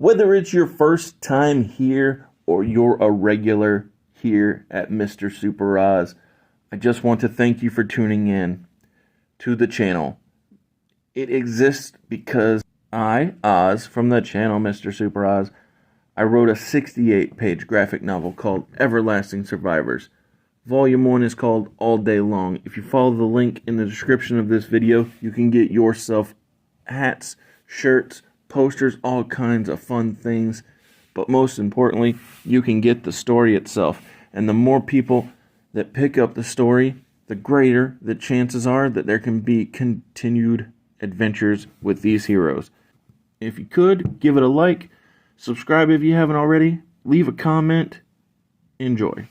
Whether it's your first time here or you're a regular here at Mr. Super Oz, I just want to thank you for tuning in to the channel. It exists because I, Oz, from the channel Mr. Super Oz, I wrote a 68-page graphic novel called Everlasting Survivors. Volume 1 is called All Day Long. If you follow the link in the description of this video, you can get yourself hats, shirts, posters, all kinds of fun things. But most importantly, you can get the story itself. And the more people that pick up the story, the greater the chances are that there can be continued adventures with these heroes. If you could, give it a like, subscribe if you haven't already, leave a comment, enjoy.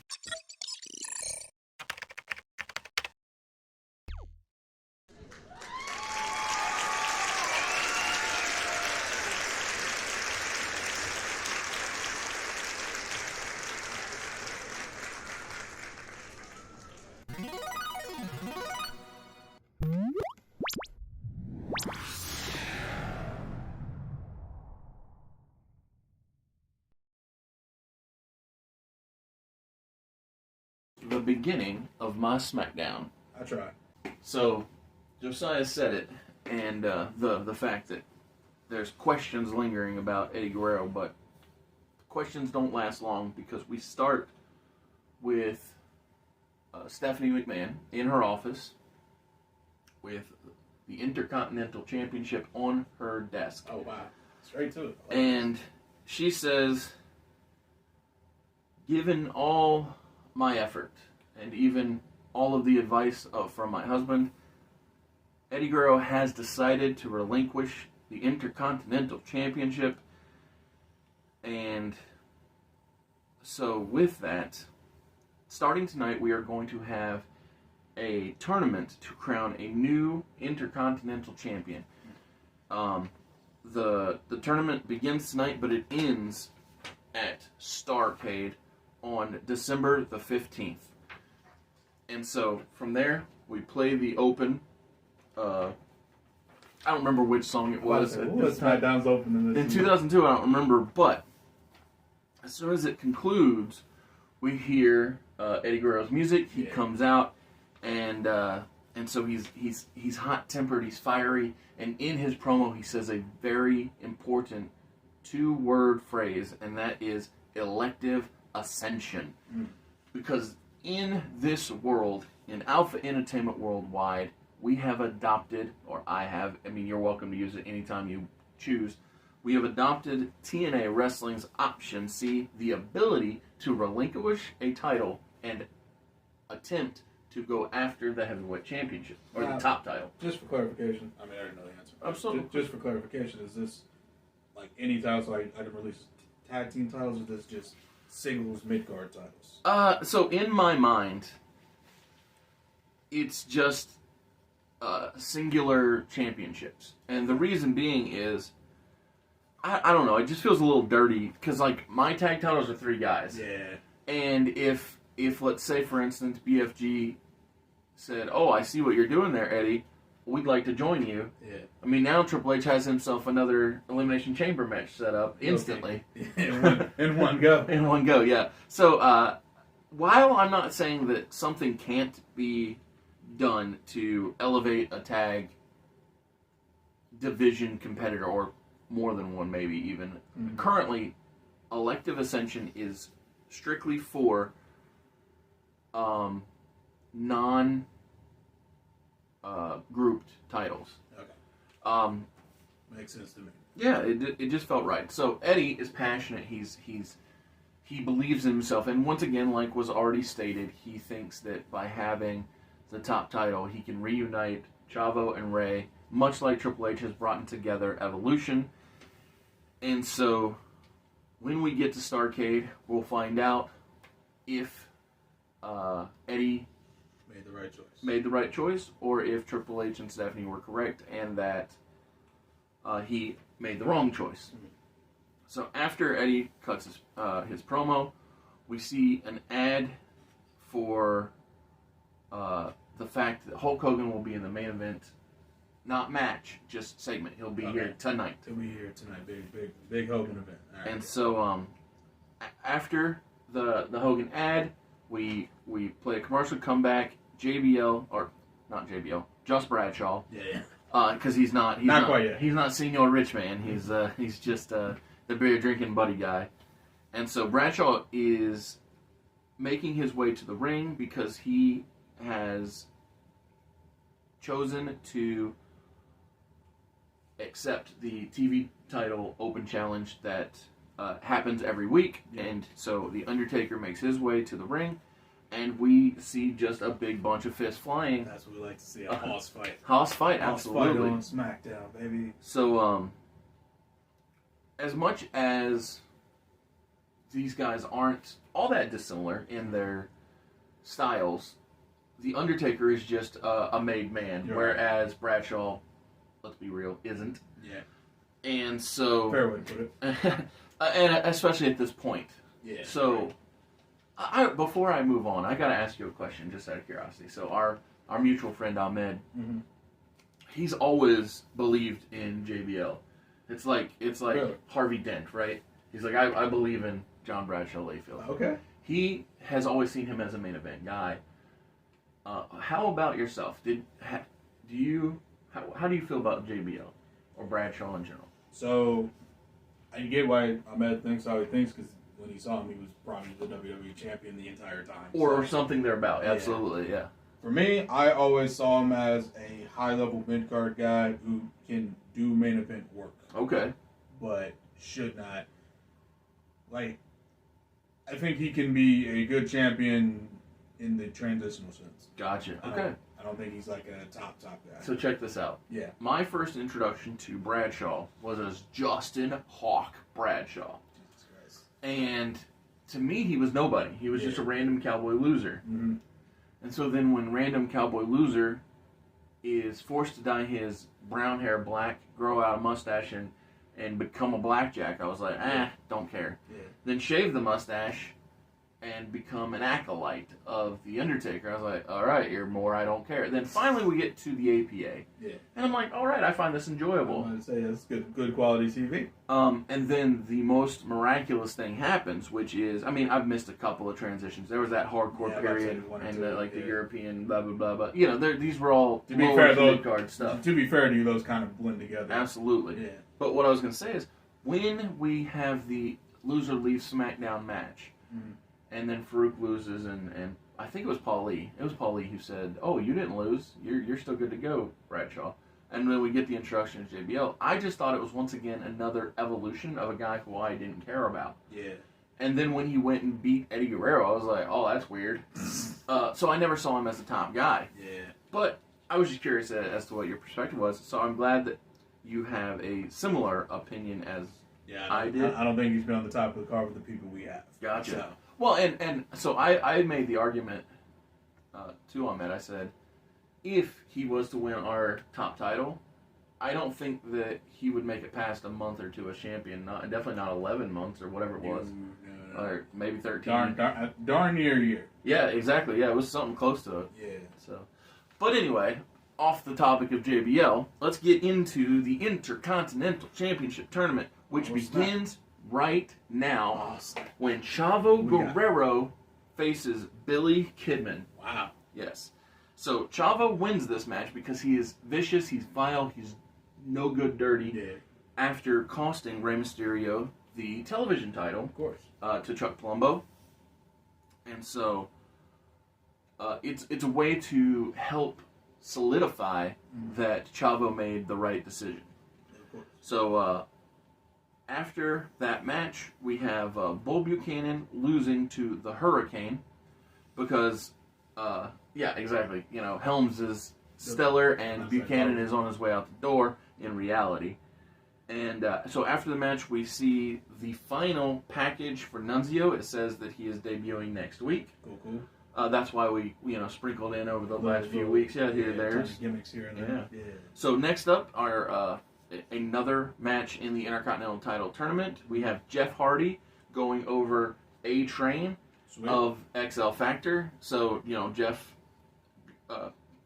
The beginning of my Smackdown. I try. So, Josiah said it, and the fact that there's questions lingering about Eddie Guerrero, but questions don't last long because we start with Stephanie McMahon in her office with the Intercontinental Championship on her desk. Oh, wow. Straight to it. And she says, given all my effort and even all of the advice from my husband, Eddie Guerrero has decided to relinquish the Intercontinental Championship. And so with that, starting tonight, we are going to have a tournament to crown a new Intercontinental Champion. The tournament begins tonight, but it ends at Starrcade on December the 15th. And so from there, we play the open. I don't remember which song it was. Smackdown's open in 2002, I don't remember, but as soon as it concludes, we hear Eddie Guerrero's music. He comes out, and so he's hot-tempered, he's fiery, and in his promo he says a very important two-word phrase, and that is elective ascension. Because in this world, in Alpha Entertainment Worldwide, we have adopted, or I mean, you're welcome to use it anytime you choose, we have adopted TNA Wrestling's Option C, the ability to relinquish a title and attempt to go after the Heavyweight Championship, or the top title. Just for clarification, I mean, I already know the answer. Absolutely. Just for clarification, is this like any title, so I didn't release tag team titles, or this just singles mid-card titles? So in my mind, it's just singular championships. And the reason being is, I don't know, it just feels a little dirty, because, like, my tag titles are 3 guys. Yeah. And if let's say, for instance, BFG said, oh, I see what you're doing there, Eddie, we'd like to join you. Yeah. I mean, now Triple H has himself another Elimination Chamber match set up instantly. Okay. In one go. In one go, yeah. So, while I'm not saying that something can't be done to elevate a tag division competitor, or more than one maybe even, currently, Elective Ascension is strictly for non-grouped titles. Okay. Makes sense to me. Yeah, it just felt right. So Eddie is passionate. He believes in himself, and once again, like was already stated, he thinks that by having the top title, he can reunite Chavo and Rey, much like Triple H has brought together Evolution. And so, when we get to Starrcade, we'll find out if Eddie made the right choice, or if Triple H and Stephanie were correct, and that he made the wrong choice. So after Eddie cuts his promo, we see an ad for the fact that Hulk Hogan will be in the main event not match, just segment. He'll be here tonight. He'll be here tonight. Big Hogan event. All right. And so after the Hogan ad, we play a commercial, come back, JBL, or not JBL, just Bradshaw. Yeah. Because he's not quite yet. He's not Senior Rich Man. He's just the beer drinking buddy guy. And so Bradshaw is making his way to the ring because he has chosen to accept the TV title open challenge that happens every week. Yeah. And so the Undertaker makes his way to the ring, and we see just a big bunch of fists flying. That's what we like to see, a hoss fight. Hoss fight, absolutely. Hoss fight on SmackDown, baby. So, as much as these guys aren't all that dissimilar in their styles, the Undertaker is just a made man, whereas Bradshaw, let's be real, isn't. Yeah. And so... Fair way to put it. and especially at this point. Yeah. So, before I move on, I got to ask you a question, just out of curiosity. So, our mutual friend Ahmed, he's always believed in JBL. It's like really? Harvey Dent, right? He's like, I believe in John Bradshaw Layfield. Okay. He has always seen him as a main event guy. How about yourself? How do you feel about JBL or Bradshaw in general? So, I get why Ahmed thinks how he thinks, because when he saw him, he was probably the WWE champion the entire time. Or something thereabout. Absolutely, yeah. For me, I always saw him as a high-level mid-card guy who can do main event work. Okay. But should not. Like, I think he can be a good champion in the transitional sense. Gotcha. Okay. I don't think he's like a top guy. So check this out. Yeah. My first introduction to Bradshaw was as Justin Hawk Bradshaw. Jesus Christ. And to me, he was nobody. He was just a random cowboy loser. Mm-hmm. And so then when random cowboy loser is forced to dye his brown hair black, grow out a mustache, and become a blackjack, I was like, don't care. Yeah. Then shave the mustache and become an acolyte of The Undertaker. I was like, all right, you're more I don't care. Then finally we get to the APA. Yeah. And I'm like, all right, I find this enjoyable. I'm going to say that's good quality TV. And then the most miraculous thing happens, which is, I mean, I've missed a couple of transitions. There was that hardcore period and the European blah, blah, blah, blah. You know, these were all mid-card stuff. To be fair to you, those kind of blend together. Absolutely. Yeah. But what I was going to say is, when we have the loser leaves SmackDown match, and then Farouk loses, and I think it was Paul Lee. It was Paul Lee who said, "Oh, you didn't lose. You're still good to go, Bradshaw." And then we get the introduction to JBL. I just thought it was once again another evolution of a guy who I didn't care about. Yeah. And then when he went and beat Eddie Guerrero, I was like, "Oh, that's weird." So I never saw him as the top guy. Yeah. But I was just curious as to what your perspective was. So I'm glad that you have a similar opinion as I did. I don't think he's been on the top of the card with the people we have. Gotcha. So. Well, and so I made the argument to Ahmed. I said, if he was to win our top title, I don't think that he would make it past a month or two as champion. Definitely not 11 months or whatever it was. No. Or maybe 13. Darn near a year. Yeah, exactly. Yeah, it was something close to it. Yeah. So, but anyway, off the topic of JBL, let's get into the Intercontinental Championship Tournament, which begins right now when Chavo Guerrero faces Billy Kidman. Wow. Yes. So Chavo wins this match because he is vicious, he's vile, he's no good dirty, after costing Rey Mysterio the television title, of course, to Chuck Palumbo. And so it's a way to help solidify that Chavo made the right decision. Of course. So after that match, we have Bull Buchanan losing to the Hurricane because, exactly. You know, Helms is stellar and Buchanan is on his way out the door in reality. And so after the match, we see the final package for Nunzio. It says that he is debuting next week. Cool. That's why we sprinkled in over the last few weeks. Here there. Gimmicks here and there. Yeah. So next up are another match in the Intercontinental title tournament. We have Jeff Hardy going over A-Train of XL Factor. So, Jeff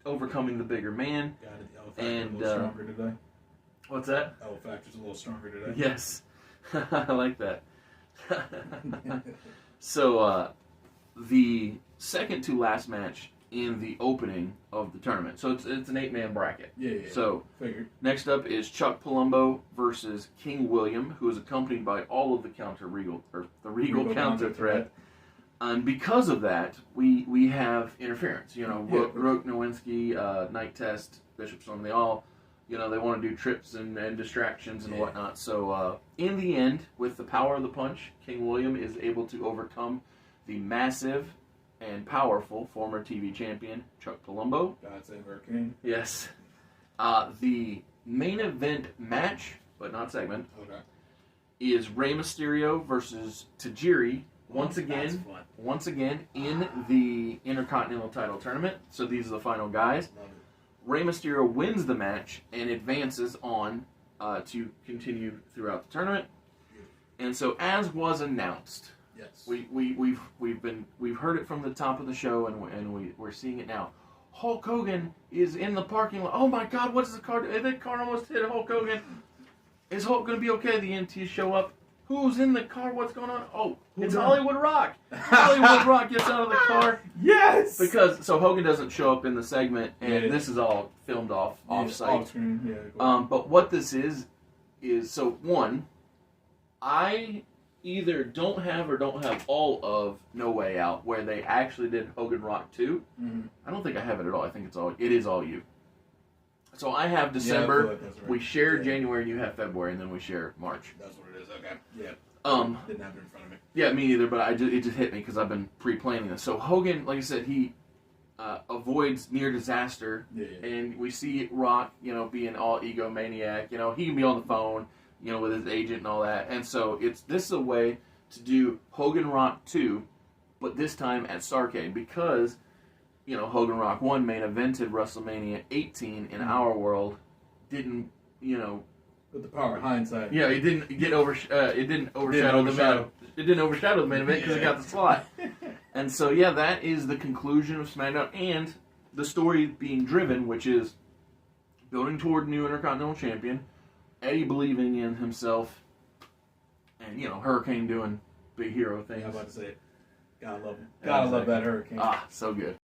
overcoming the bigger man. Got it. L factor's And, a little stronger today. What's that? L factor's a little stronger today. Yes. I like that. So, the second to last match in the opening of the tournament. So it's an 8-man bracket. Yeah. So Figured. next up is Chuck Palumbo versus King William, who is accompanied by all of the Regal counter threat. And because of that, we have interference. You know, Roke, Nowinski, Night Test, Bishop Storm, they all, you know, they want to do trips and distractions and whatnot. So in the end, with the power of the punch, King William is able to overcome the massive and powerful former TV champion, Chuck Palumbo. God save Hurricane. Yes. The main event match, but not segment, is Rey Mysterio versus Tajiri once again in the Intercontinental title tournament. So these are the final guys. Love it. Rey Mysterio wins the match and advances on to continue throughout the tournament. And so, as was announced, Yes. we've heard it from the top of the show, and we're seeing it now. Hulk Hogan is in the parking lot. Oh my God! What's the car? That car almost hit Hulk Hogan. Is Hulk going to be okay? The EMTs show up. Who's in the car? What's going on? Oh, it's Hollywood Rock. Hollywood Rock gets out of the car. Yes. Because Hogan doesn't show up in the segment, and this is all filmed off site. Off screen. Yeah. Cool. But what this is so one, I either don't have all of No Way Out, where they actually did Hogan Rock 2. Mm-hmm. I don't think I have it at all. I think it is all you. So I have December. I feel like that's right. We share January, and you have February, and then we share March. That's what it is. Okay. Yeah. Didn't have it in front of me. Yeah, me either. But it just hit me because I've been pre-planning this. So Hogan, like I said, he avoids near disaster, and we see Rock, you know, being all egomaniac. You know, he can be on the phone, you know, with his agent and all that. And so this is a way to do Hogan Rock 2, but this time at Starrcade, because, you know, Hogan Rock 1 main evented WrestleMania 18 in our world, didn't, you know, with the power of hindsight. yeah, it didn't overshadow the main event because it got the slot. And so, yeah, that is the conclusion of SmackDown and the story being driven, which is building toward new Intercontinental Champion, Eddie believing in himself, and, you know, Hurricane doing big hero things. Yeah, I'm about to say it. Gotta love him. Gotta love that Hurricane. So good.